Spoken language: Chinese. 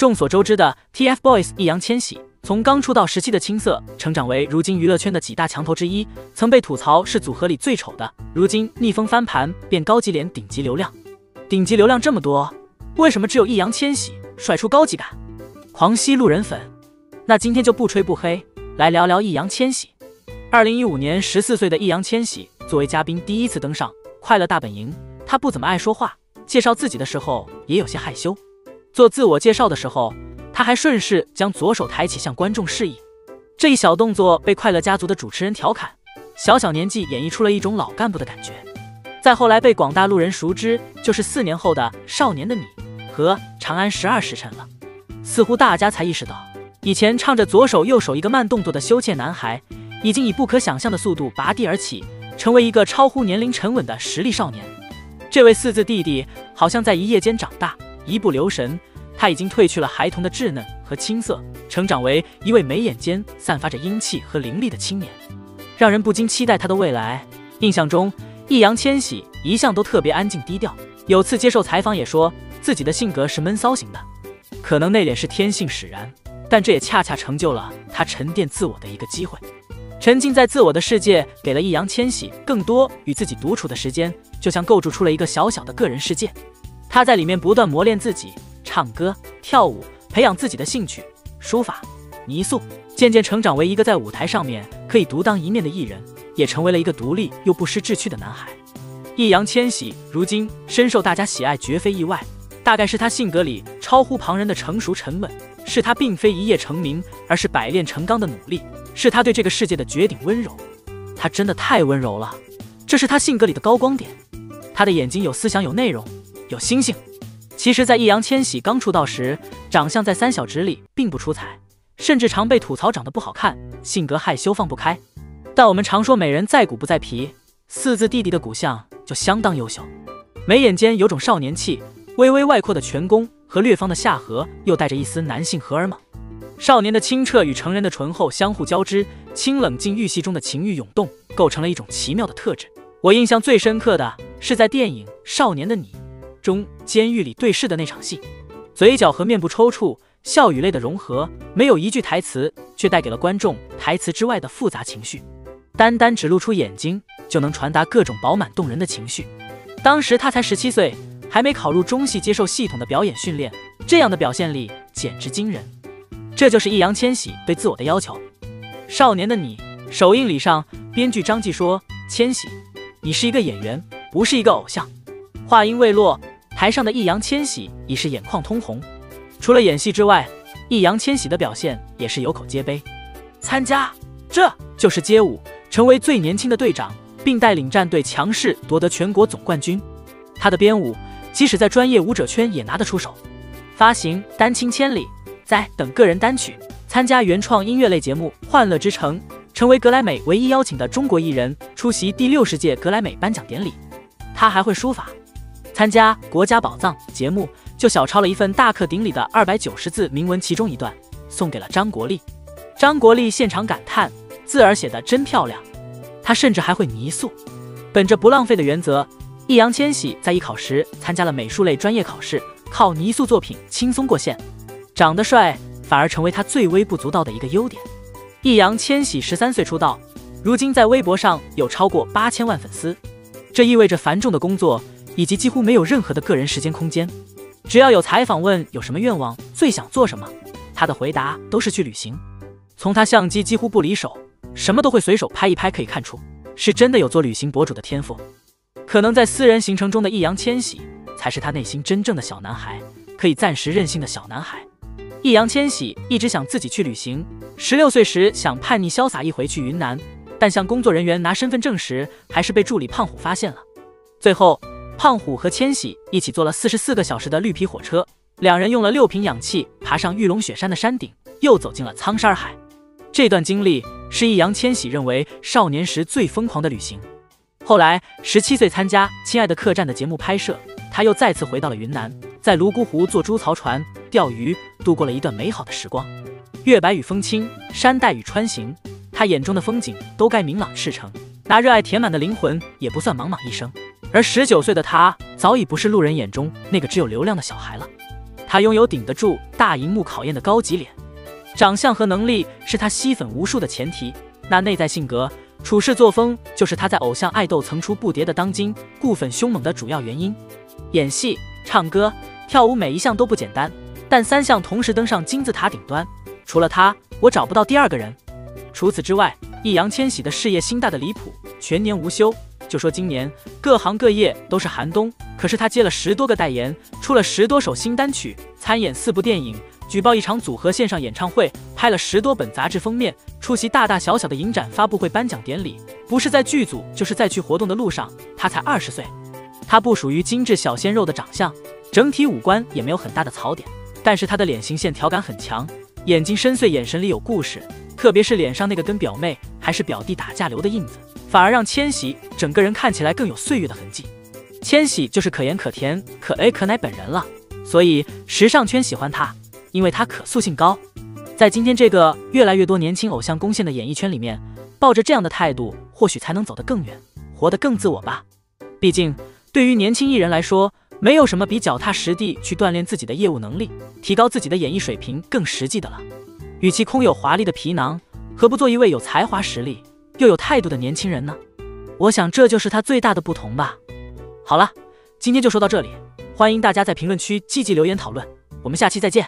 众所周知的 TFBOYS 易烊千玺，从刚出道时期的青涩，成长为如今娱乐圈的几大强头之一，曾被吐槽是组合里最丑的，如今逆风翻盘，变高级脸顶级流量。顶级流量这么多，为什么只有易烊千玺甩出高级感？狂吸路人粉。那今天就不吹不黑，来聊聊易烊千玺。2015年14岁的易烊千玺作为嘉宾第一次登上《快乐大本营》，他不怎么爱说话，介绍自己的时候也有些害羞。做自我介绍的时候，他还顺势将左手抬起向观众示意。这一小动作被快乐家族的主持人调侃，小年纪演绎出了一种老干部的感觉。再后来被广大路人熟知，就是4年后的《少年的你》和《长安12时辰》了。似乎大家才意识到，以前唱着左手右手一个慢动作的羞怯男孩，已经以不可想象的速度拔地而起，成为一个超乎年龄沉稳的实力少年。这位4字弟弟好像在一夜间长大，一不留神，他已经褪去了孩童的稚嫩和青涩，成长为一位眉眼间散发着英气和凌厉的青年，让人不禁期待他的未来。印象中，易烊千玺一向都特别安静低调，有次接受采访也说自己的性格是闷骚型的，可能内敛是天性使然，但这也恰恰成就了他沉淀自我的一个机会。沉浸在自我的世界，给了易烊千玺更多与自己独处的时间，就像构筑出了一个小小的个人世界。他在里面不断磨练自己，唱歌、跳舞，培养自己的兴趣，书法、泥塑，渐渐成长为一个在舞台上面可以独当一面的艺人，也成为了一个独立又不失志趣的男孩。易烊千玺如今深受大家喜爱，绝非意外，大概是他性格里超乎旁人的成熟沉稳，是他并非一夜成名，而是百炼成钢的努力，是他对这个世界的绝顶温柔。他真的太温柔了，这是他性格里的高光点。他的眼睛有思想，有内容，有星星。其实在易烊千玺刚出道时，长相在三小只里并不出彩，甚至常被吐槽长得不好看，性格害羞放不开。但我们常说美人在骨不在皮，4字弟弟的骨相就相当优秀，眉眼间有种少年气，微微外扩的颧弓和略方的下颌又带着一丝男性荷尔蒙。少年的清澈与成人的醇厚相互交织，清冷进玉隙中的情欲涌动，构成了一种奇妙的特质。我印象最深刻的是在电影《少年的你》中监狱里对视的那场戏，嘴角和面部抽搐，笑与泪的融合，没有一句台词，却带给了观众台词之外的复杂情绪。单单只露出眼睛，就能传达各种饱满动人的情绪。当时他才17岁，还没考入中戏接受系统的表演训练，这样的表现力简直惊人。这就是易烊千玺对自我的要求。少年的你首映礼上，编剧张继说，千玺，你是一个演员，不是一个偶像。话音未落，台上的易烊千玺已是眼眶通红。除了演戏之外，易烊千玺的表现也是有口皆碑。参加这就是街舞，成为最年轻的队长，并带领战队强势夺得全国总冠军。他的编舞即使在专业舞者圈也拿得出手。发行《丹青千里》在等个人单曲，参加原创音乐类节目《欢乐之城》，成为格莱美唯一邀请的中国艺人，出席第60届格莱美颁奖典礼。他还会书法，参加《国家宝藏》节目就小抄了一份大课顶里的290字铭文，其中一段送给了张国立。张国立现场感叹，字儿写得真漂亮。他甚至还会泥塑。本着不浪费的原则，易烊千玺在艺考时参加了美术类专业考试，靠泥塑作品轻松过线。长得帅反而成为他最微不足道的一个优点。易烊千玺13岁出道，如今在微博上有超过8000万粉丝，这意味着繁重的工作以及几乎没有任何的个人时间空间。只要有采访问有什么愿望，最想做什么，他的回答都是去旅行。从他相机几乎不离手，什么都会随手拍一拍，可以看出是真的有做旅行博主的天赋。可能在私人行程中的易烊千玺才是他内心真正的小男孩，可以暂时任性的小男孩。易烊千玺一直想自己去旅行，16岁时想叛逆潇洒一回去云南，但向工作人员拿身份证时，还是被助理胖虎发现了。最后胖虎和千玺一起坐了44个小时的绿皮火车，两人用了6瓶氧气爬上玉龙雪山的山顶，又走进了苍山海。这段经历是易烊千玺认为少年时最疯狂的旅行。后来17岁参加《亲爱的客栈》的节目拍摄，他又再次回到了云南，在泸沽湖坐猪槽船钓鱼，度过了一段美好的时光。月白与风清，山带与川行，他眼中的风景都该明朗赤诚，拿热爱填满的灵魂也不算茫茫一生。而19岁的他早已不是路人眼中那个只有流量的小孩了。她拥有顶得住大荧幕考验的高级脸，长相和能力是她吸粉无数的前提，那内在性格、处事作风就是她在偶像爱豆层出不穷的当今固粉凶猛的主要原因。演戏、唱歌、跳舞每一项都不简单，但3项同时登上金字塔顶端，除了她，我找不到第二个人。除此之外，易烊千玺的事业心大的离谱，全年无休。就说今年各行各业都是寒冬，可是他接了10多个代言，出了10多首新单曲，参演4部电影，举报1场组合线上演唱会，拍了10多本杂志封面，出席大大小小的影展、发布会、颁奖典礼，不是在剧组就是在去活动的路上。他才20岁，他不属于精致小鲜肉的长相，整体五官也没有很大的槽点，但是他的脸型线条感很强，眼睛深邃，眼神里有故事，特别是脸上那个跟表妹还是表弟打架留的印子，反而让千玺整个人看起来更有岁月的痕迹。千玺就是可盐可甜可 A 可奶本人了，所以时尚圈喜欢他，因为他可塑性高。在今天这个越来越多年轻偶像攻陷的演艺圈里面，抱着这样的态度，或许才能走得更远，活得更自我吧。毕竟对于年轻艺人来说，没有什么比脚踏实地去锻炼自己的业务能力，提高自己的演艺水平更实际的了。与其空有华丽的皮囊，何不做一位有才华、实力又有态度的年轻人呢？我想这就是他最大的不同吧。好了，今天就说到这里，欢迎大家在评论区积极留言讨论，我们下期再见。